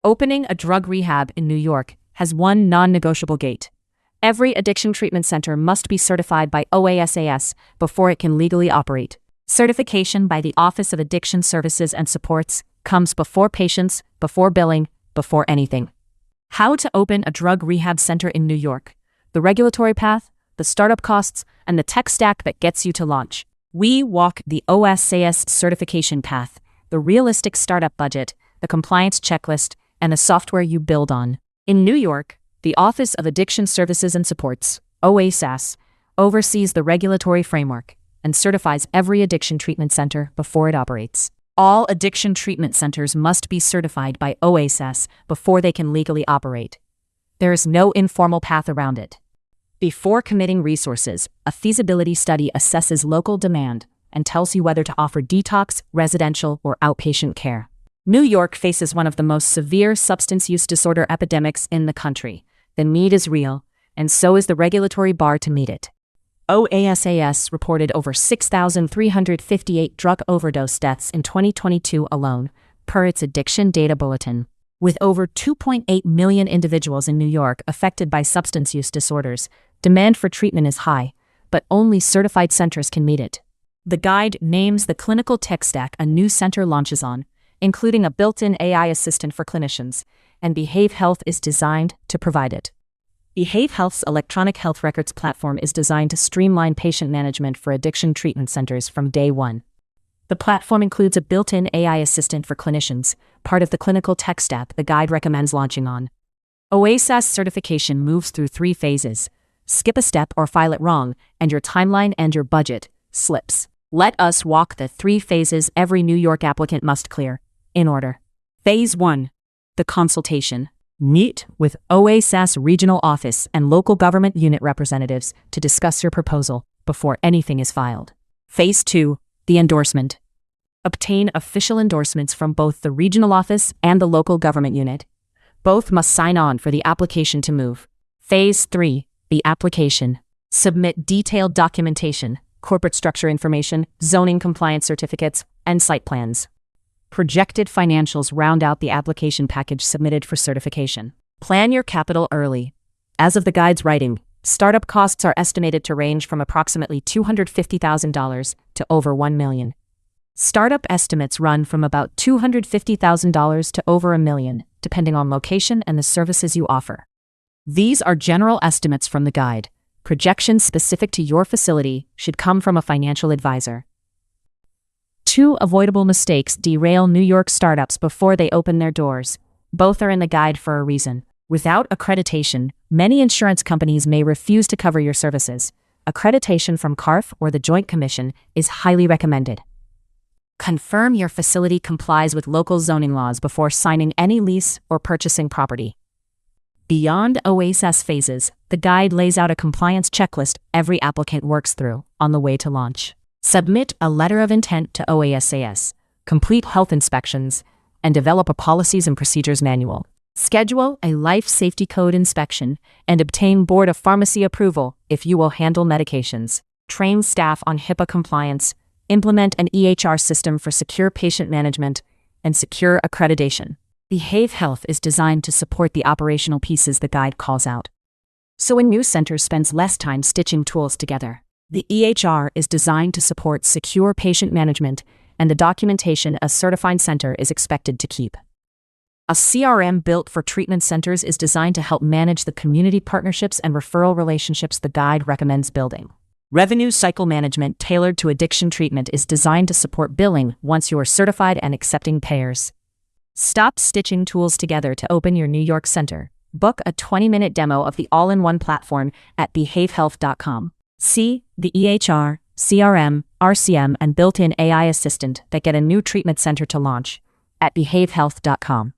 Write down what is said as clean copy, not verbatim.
Opening a drug rehab in New York has one non-negotiable gate. Every addiction treatment center must be certified by OASAS before it can legally operate. Certification by the Office of Addiction Services and Supports comes before patients, before billing, before anything. How to open a drug rehab center in New York. The regulatory path, the startup costs, and the tech stack that gets you to launch. We walk the OASAS certification path, the realistic startup budget, the compliance checklist, and the software you build on. In New York, the Office of Addiction Services and Supports, OASAS, oversees the regulatory framework and certifies every addiction treatment center before it operates. All addiction treatment centers must be certified by OASAS before they can legally operate. There is no informal path around it. Before committing resources, a feasibility study assesses local demand and tells you whether to offer detox, residential, or outpatient care. New York faces one of the most severe substance use disorder epidemics in the country. The need is real, and so is the regulatory bar to meet it. OASAS reported over 6,358 drug overdose deaths in 2022 alone, per its Addiction Data Bulletin. With over 2.8 million individuals in New York affected by substance use disorders, demand for treatment is high, but only certified centers can meet it. The guide names the clinical tech stack a new center launches on, including a built-in AI assistant for clinicians, and Behave Health is designed to provide it. Behave Health's electronic health records platform is designed to streamline patient management for addiction treatment centers from day one. The platform includes a built-in AI assistant for clinicians, part of the clinical tech stack the guide recommends launching on. OASAS certification moves through 3 phases. Skip a step or file it wrong, and your timeline and your budget slips. Let us walk the 3 phases every New York applicant must clear, in order. Phase 1. The consultation. Meet with OASAS regional office and local government unit representatives to discuss your proposal before anything is filed. Phase 2. The endorsement. Obtain official endorsements from both the regional office and the local government unit. Both must sign on for the application to move. Phase 3. The application. Submit detailed documentation, corporate structure information, zoning compliance certificates, and site plans. Projected financials round out the application package submitted for certification. Plan your capital early. As of the guide's writing, startup costs are estimated to range from approximately $250,000 to over $1 million. Startup estimates run from about $250,000 to over $1 million, depending on location and the services you offer. These are general estimates from the guide. Projections specific to your facility should come from a financial advisor. 2 avoidable mistakes derail New York startups before they open their doors. Both are in the guide for a reason. Without accreditation, many insurance companies may refuse to cover your services. Accreditation from CARF or the Joint Commission is highly recommended. Confirm your facility complies with local zoning laws before signing any lease or purchasing property. Beyond OASAS phases, the guide lays out a compliance checklist every applicant works through on the way to launch. Submit a letter of intent to OASAS, complete health inspections, and develop a policies and procedures manual. Schedule a life safety code inspection and obtain Board of Pharmacy approval if you will handle medications. Train staff on HIPAA compliance, implement an EHR system for secure patient management, and secure accreditation. Behave Health is designed to support the operational pieces the guide calls out. So a new center spends less time stitching tools together. The EHR is designed to support secure patient management and the documentation a certified center is expected to keep. A CRM built for treatment centers is designed to help manage the community partnerships and referral relationships the guide recommends building. Revenue cycle management tailored to addiction treatment is designed to support billing once you are certified and accepting payers. Stop stitching tools together to open your New York center. Book a 20-minute demo of the all-in-one platform at behavehealth.com. See the EHR, CRM, RCM, and built-in AI assistant that get a new treatment center to launch at behavehealth.com.